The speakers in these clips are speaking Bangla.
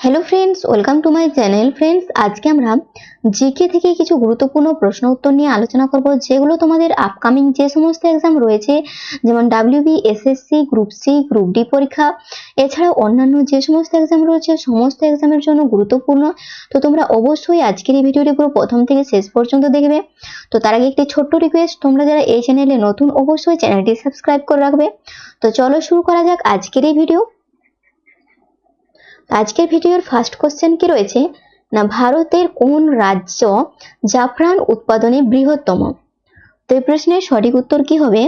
Hello friends, welcome to my channel. Friends, আজকে আমরা জিকে থেকে কিছু গুরুত্বপূর্ণ প্রশ্ন উত্তর নিয়ে আলোচনা করব, যেগুলো তোমাদের আপকামিং যে সমস্ত এক্সাম রয়েছে, যেমন WB, SSC, group C, group D পরীক্ষা, এছাড়াও অন্যান্য যে সমস্ত এক্সাম রয়েছে সমস্ত এক্সামের জন্য গুরুত্বপূর্ণ। তো তোমরা অবশ্যই আজকের এই ভিডিওটি পুরো প্রথম থেকে শেষ পর্যন্ত দেখবে। তো তার আগে একটি ছোট্ট রিকোয়েস্ট, তোমরা যারা এই চ্যানেলে নতুন অবশ্যই চ্যানেলটি সাবস্ক্রাইব করে রাখবে। তো চলো শুরু করা যাক আজকের এই ভিডিও। আজকের ভিডিওর ফার্স্ট কোশ্চেন কি রয়েছে না, ভারতের কোন রাজ্য জাফরান উৎপাদনে বৃহত্তম? তো এই প্রশ্নের সঠিক উত্তর কি হবে?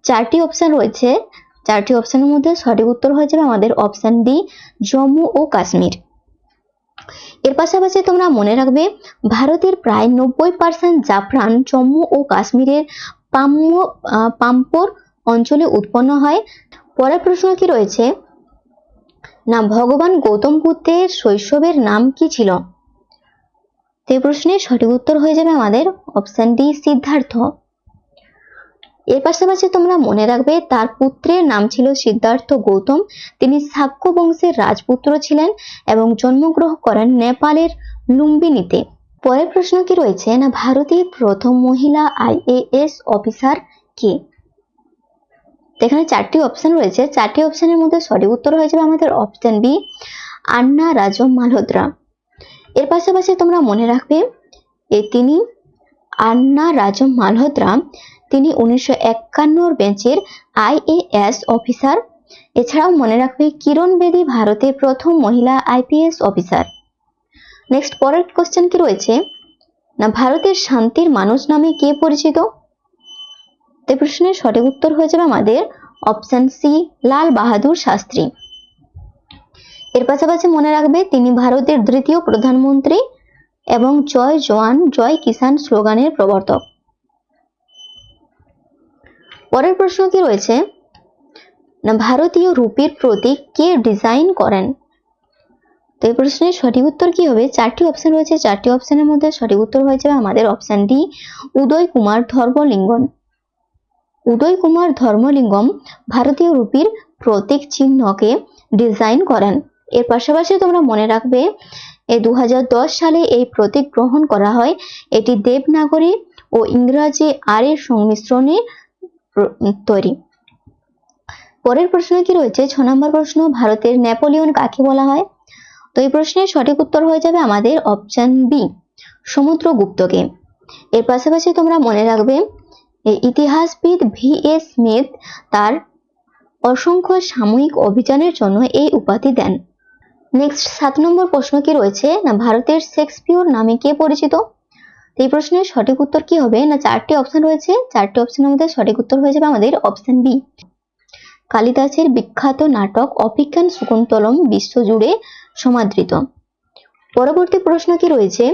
চারটি অপশন রয়েছে, চারটি অপশনের মধ্যে সঠিক উত্তর হয়ে যাবে আমাদের অপশন ডি, জম্মু ও কাশ্মীর। এর পাশাপাশি তোমরা মনে রাখবে, ভারতের প্রায় 90% জাফরান জম্মু ও কাশ্মীরের পাম্পোর অঞ্চলে উৎপন্ন হয়। পরের প্রশ্ন কি রয়েছে না, ভগবান গৌতম বুদ্ধের শৈশবের নাম কি ছিল? এই প্রশ্নের সঠিক উত্তর হয়ে যাবে আমাদের অপশন ডি, সিদ্ধার্থ। এর পাশাপাশি তোমরা মনে রাখবে, তার পুত্রের নাম ছিল সিদ্ধার্থ গৌতম। তিনি শাক্য বংশের রাজপুত্র ছিলেন এবং জন্মগ্রহণ করেন নেপালের লুম্বিনীতে। পরের প্রশ্ন কি রয়েছে না, ভারতের প্রথম মহিলা আইএএস অফিসার কে? এখানে চারটি অপশন রয়েছে, চারটি অপশনের মধ্যে সঠিক উত্তর হয়ে যাবে আমাদের অপশন বি, আন্না রাজম মালহোত্রা। এর পাশাপাশি তোমরা মনে রাখবে, তিনি আন্না রাজম মালহোত্রা, তিনি 1951 ব্যাচের আইএএস অফিসার। এছাড়াও মনে রাখবে, কিরণ বেদী ভারতের প্রথম মহিলা আইপিএস অফিসার। নেক্সট, পরের কোশ্চেন কি রয়েছে না, ভারতের শান্তির মানুষ নামে কে পরিচিত? এই প্রশ্নের সঠিক উত্তর হয়ে যাবে আমাদের অপশন সি, লাল বাহাদুর শাস্ত্রী। এর পাশাপাশি মনে রাখবে, তিনি ভারতের দ্বিতীয় প্রধানমন্ত্রী এবং জয় জওয়ান জয় কিষান স্লোগানের প্রবর্তক। পরের প্রশ্ন কি রয়েছে না, ভারতীয় রুপির প্রতীক কে ডিজাইন করেন? তো এই প্রশ্নের সঠিক উত্তর কি হবে? চারটি অপশন রয়েছে, চারটি অপশনের মধ্যে সঠিক উত্তর হয়ে যাবে আমাদের অপশন ডি, উদয় কুমার ধর্মলিঙ্গম। উদয় কুমার ধর্মলিঙ্গম ভারতীয় রুপির প্রতীক চিহ্নকে ডিজাইন করেন। এর পাশাপাশি তোমরা মনে রাখবে, 2010 সালে এই প্রতীক গ্রহণ করা হয়। এটি দেবনাগরী ও ইংরাজি আর এর সংমিশ্রণে তৈরি। পরের প্রশ্ন কি রয়েছে? 6 নম্বর প্রশ্ন, ভারতের নেপোলিয়ন কাকে বলা হয়? তো এই প্রশ্নের সঠিক উত্তর হয়ে যাবে আমাদের অপশন বি, সমুদ্রগুপ্তকে। এর পাশাপাশি তোমরা মনে রাখবে, ইতিহাসবিদ ভি.এস. স্মিথ তার অসংখ্য সাময়িক অভিযানের জন্য এই উপাধি দেন। নেক্সট, 7 নম্বর প্রশ্ন কি রয়েছে না, ভারতের শেক্সপিয়র নামে কে পরিচিত? এই প্রশ্নের সঠিক উত্তর কি হবে না, চারটি অপশন রয়েছে, চারটি অপশনের মধ্যে সঠিক উত্তর হয়ে যাবে আমাদের অপশন বি, কালিদাসের বিখ্যাত নাটক অভিজ্ঞান শকুন্তলম বিশ্বজুড়ে সমাদৃত। পরবর্তী প্রশ্ন কি রয়েছে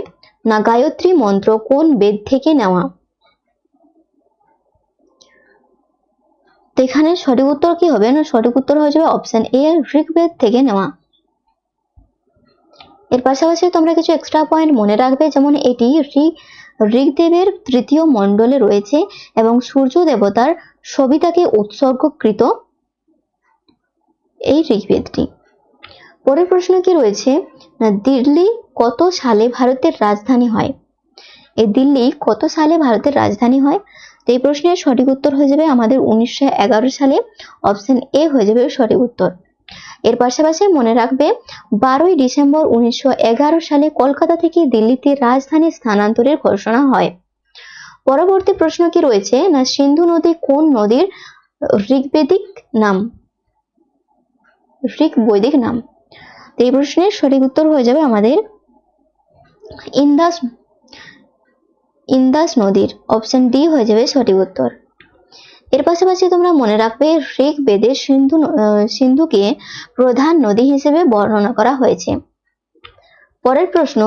না, গায়ত্রী মন্ত্র কোন বেদ থেকে নেওয়া? এখানে সঠিক উত্তর কি হবে না, সঠিক উত্তর হয়ে যাবে অপশন এ, ঋগ্বেদ থেকে নেওয়া। এর পাশাপাশি তোমরা কিছু এক্সট্রা পয়েন্ট মনে রাখবে, যেমন এটি ঋগ্বেদের তৃতীয় মণ্ডলে রয়েছে এবং সূর্য দেবতার সবিতাকে উৎসর্গকৃত এই ঋগ্বেদটি। পরের প্রশ্ন কি রয়েছে না, দিল্লি কত সালে ভারতের রাজধানী হয়? এই দিল্লি কত সালে ভারতের রাজধানী হয়? তো এই প্রশ্নের সঠিক উত্তর হয়ে যাবে আমাদের 1911 সালে, অপশন এ হয়ে যাবে সঠিক উত্তর। এর পাশাপাশি মনে রাখবে, 12ই ডিসেম্বর 1911 সালে কলকাতা থেকে দিল্লিতে রাজধানী স্থানান্তরের ঘোষণা হয়। পরবর্তী প্রশ্ন কি রয়েছে না, সিন্ধু নদী কোন নদীর ঋগ্বৈদিক নাম? ঋগ্বৈদিক নাম। এই প্রশ্নের সঠিক উত্তর হয়ে যাবে আমাদের ইন্দাস নদীর, অপশন ডি হয়ে যাবে সঠিক উত্তর। এর পাশাপাশি তোমরা মনে রাখবে, ঋগ্বেদে সিন্ধুকে প্রধান নদী হিসেবে বর্ণনা করা হয়েছে। পরের প্রশ্ন,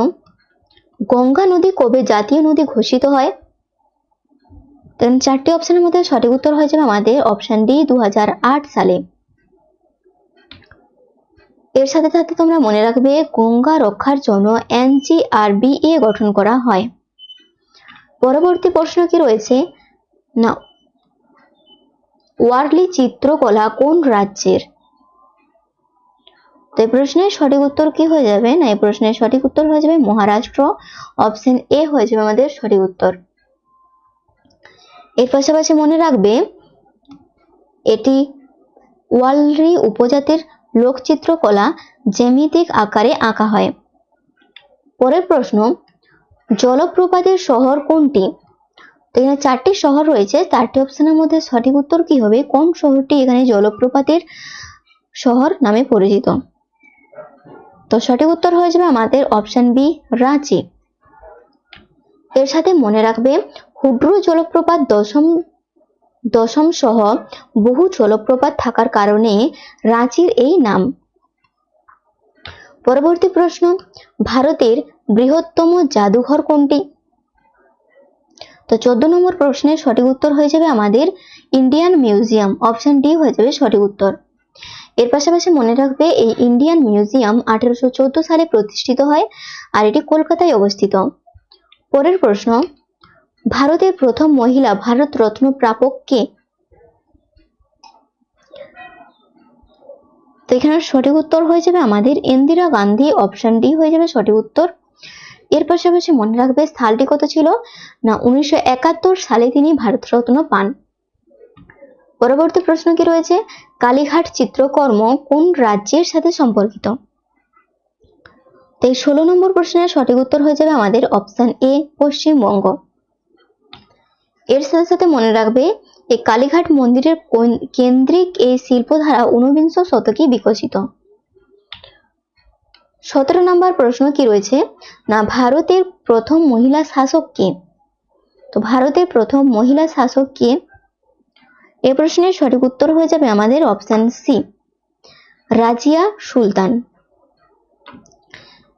গঙ্গা নদী কবে জাতীয় নদী ঘোষিত হয়? চারটি অপশনের মধ্যে সঠিক উত্তর হয়ে যাবে আমাদের অপশন ডি, 2008 সালে। এর সাথে সাথে তোমরা মনে রাখবে, গঙ্গা রক্ষার জন্য NGRBA গঠন করা হয়। পরবর্তী প্রশ্ন কি রয়েছে না, ওয়ারলি চিত্রকলা কোন রাজ্যের? তো এই প্রশ্নের সঠিক উত্তর কি হয়ে যাবে না, এই প্রশ্নের সঠিক উত্তর হয়ে যাবে মহারাষ্ট্র, অপশন এ হয়ে যাবে আমাদের সঠিক উত্তর। এর পাশাপাশি মনে রাখবে এটি ওয়ালরি উপজাতির লোকচিত্রকলা জ্যামিতিক আকারে আঁকা হয়। পরের প্রশ্ন, জলপ্রপাতের শহর কোনটি? তো এখানে 4টি শহর রয়েছে, 4টি অপশনের মধ্যে সঠিক উত্তর কি হবে, কোন শহরটি এখানে জলপ্রপাতের শহর নামে পরিচিত? তো সঠিক উত্তর হয়ে যাবে আমাদের অপশন বি, রাঁচি। এর সাথে মনে রাখবে হুড্রু জলপ্রপাত দশম সহ বহু জলপ্রপাত থাকার কারণে রাঁচির এই নাম। পরবর্তী প্রশ্ন, ভারতের বৃহত্তম জাদুঘর কোনটি? তো 14 নম্বর প্রশ্নের সঠিক উত্তর হয়ে যাবে আমাদের ইন্ডিয়ান মিউজিয়াম, অপশন ডি হয়ে যাবে সঠিক উত্তর। এর পাশাপাশি মনে রাখবে এই ইন্ডিয়ান মিউজিয়াম 1814 সালে প্রতিষ্ঠিত হয় আর এটি কলকাতায় অবস্থিত। পরের প্রশ্ন, ভারতের প্রথম মহিলা ভারতরত্ন প্রাপক কে? তো এখানে সঠিক উত্তর হয়ে যাবে আমাদের ইন্দিরা গান্ধী, অপশন ডি হয়ে যাবে সঠিক উত্তর। এর পাশাপাশি মনে রাখবে সালটি কত ছিল না 1971 সালে তিনি ভারতরত্ন পান। পরবর্তী প্রশ্ন কি রয়েছে, কালীঘাট চিত্রকর্ম কোন রাজ্যের সাথে সম্পর্কিত? তো এই 16 নম্বর প্রশ্নের সঠিক উত্তর হয়ে যাবে আমাদের অপশন এ, পশ্চিমবঙ্গ। এর সাথে সাথে মনে রাখবে এই কালীঘাট মন্দিরের কেন্দ্রিক এই শিল্পধারা 19বিংশ শতকে বিকশিত। 17 নম্বর প্রশ্ন কি রয়েছে না ভারতের প্রথম মহিলা শাসক কে? তো ভারতের প্রথম মহিলা শাসক কে? এই প্রশ্নের সঠিক উত্তর হয়ে যাবে আমাদের অপশন সি, রাজিয়া সুলতান।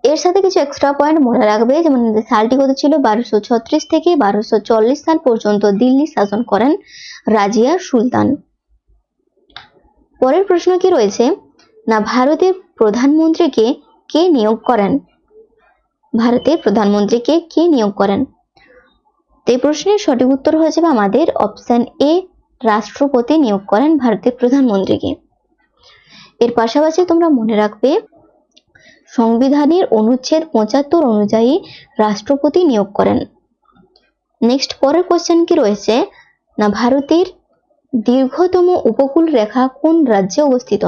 এর সাথে কিছু এক্সট্রা পয়েন্ট মনে রাখবে, যেমন সালটি কত ছিল 1236 থেকে 1240 সাল পর্যন্ত দিল্লি শাসন করেন রাজিয়া সুলতান। পরের প্রশ্ন কি রয়েছে না ভারতের প্রধানমন্ত্রীকে কে নিয়োগ করেন? ভারতের প্রধানমন্ত্রীকে কে নিয়োগ করেন? এই প্রশ্নের সঠিক উত্তর হয়ে যাবে আমাদের অপশন এ, রাষ্ট্রপতি নিয়োগ করেন ভারতের প্রধানমন্ত্রীকে। এর পাশাপাশি তোমরা মনে রাখবে সংবিধানের অনুচ্ছেদ 75 অনুযায়ী রাষ্ট্রপতি নিয়োগ করেন। নেক্সট পরের কোশ্চেন কি রয়েছে না ভারতের দীর্ঘতম উপকূল রেখা কোন রাজ্যে অবস্থিত?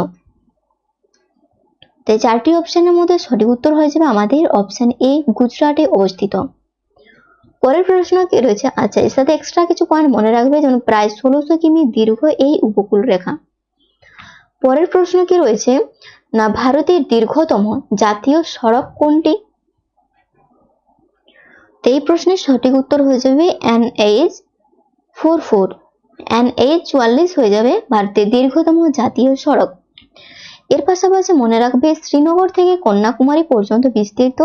তাই 4টি অপশনের মধ্যে সঠিক উত্তর হয়ে যাবে আমাদের অপশন এ, গুজরাটে অবস্থিত। পরের প্রশ্ন কি রয়েছে, আচ্ছা এর সাথে এক্সট্রা কিছু পয়েন্ট মনে রাখবে, যেমন প্রায় 1600 কিমি দীর্ঘ এই উপকূল রেখা। পরের প্রশ্ন কি রয়েছে না ভারতের দীর্ঘতম জাতীয় সড়ক কোনটি? এই প্রশ্নের সঠিক উত্তর হয়ে যাবে NH44, NH44 হয়ে যাবে ভারতের দীর্ঘতম জাতীয় সড়ক। এর পাশাপাশি মনে রাখবে শ্রীনগর থেকে কন্যাকুমারী পর্যন্ত বিস্তৃত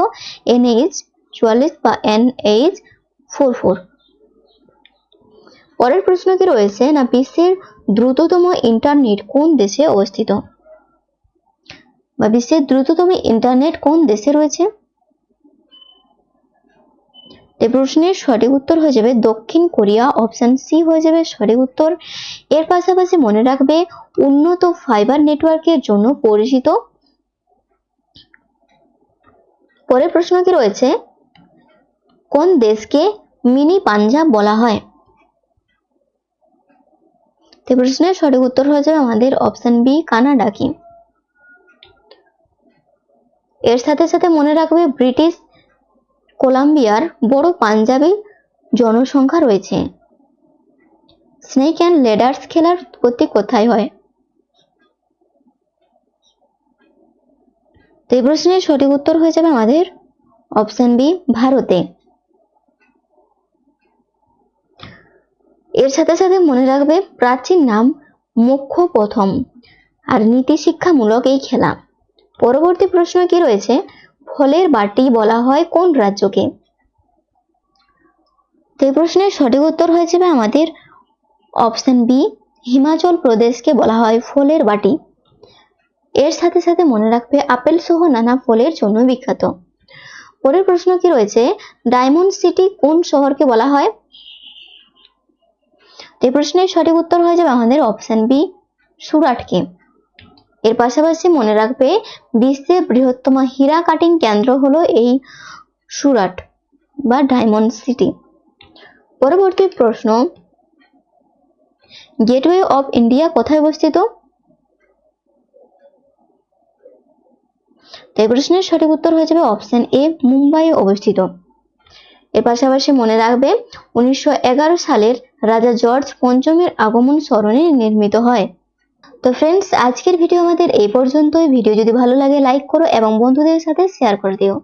NH44 বা NH44। পরের প্রশ্ন কি রয়েছে না বিশ্বের দ্রুততম ইন্টারনেট কোন দেশে অবস্থিত? বা বিশ্বের দ্রুততম ইন্টারনেট কোন দেশে রয়েছে? এই প্রশ্নের সঠিক উত্তর হয়ে যাবে দক্ষিণ কোরিয়া, অপশন সি হয়ে যাবে সঠিক উত্তর। এর পাশাপাশি মনে রাখবে উন্নত ফাইবার নেটওয়ার্কের জন্য পরিচিত। পরের প্রশ্ন কি রয়েছে কোন দেশকে মিনি পাঞ্জাব বলা হয়? এই প্রশ্নের সঠিক উত্তর হয়ে যাবে আমাদের অপশন বি, কানাডাকে। এর সাথে সাথে মনে রাখবে ব্রিটিশ কলাম্বিয়ার বড় পাঞ্জাবি জনসংখ্যা রয়েছে। স্নেক অ্যান্ড ল্যাডার্স খেলার উৎপত্তি কোথায় হয়? তো এই প্রশ্নের সঠিক উত্তর হয়ে যাবে আমাদের অপশন বি, ভারতে। এর সাথে সাথে মনে রাখবে প্রাচীন নাম মোক্ষ প্রথম আর নীতি শিক্ষামূলক এই খেলা। পরবর্তী প্রশ্ন কি রয়েছে ফলের বাটি বলা হয় কোন রাজ্যকে? এই প্রশ্নের সঠিক উত্তর হয়ে যাবে আমাদের অপশন বি, হিমাচল প্রদেশকে বলা হয় ফলের বাটি। এর সাথে সাথে মনে রাখবে আপেল সহ নানা ফলের জন্য বিখ্যাত। পরের প্রশ্ন কি রয়েছে ডায়মন্ড সিটি কোন শহরকে বলা হয়? এই প্রশ্নের সঠিক উত্তর হয়ে যাবে আমাদের অপশন বি, সুরাটকে। এর পাশাপাশি মনে রাখবে বিশ্বের বৃহত্তম হীরা কাটিং কেন্দ্র হলো এই সুরাট বা ডায়মন্ড সিটি। পরবর্তী প্রশ্ন, গেটওয়ে অফ ইন্ডিয়া কোথায় অবস্থিত? এই প্রশ্নের সঠিক উত্তর হয়ে যাবে অপশন এ, মুম্বাইয়ে অবস্থিত। এর পাশাপাশি মনে রাখবে 1911 সালের রাজা জর্জ পঞ্চমের আগমন স্মরণে নির্মিত হয়। তো ফ্রেন্ডস, আজকের ভিডিও আমাদের এই পর্যন্তই। ভিডিও যদি ভালো লাগে লাইক করো এবং বন্ধুদের সাথে শেয়ার করে দিও।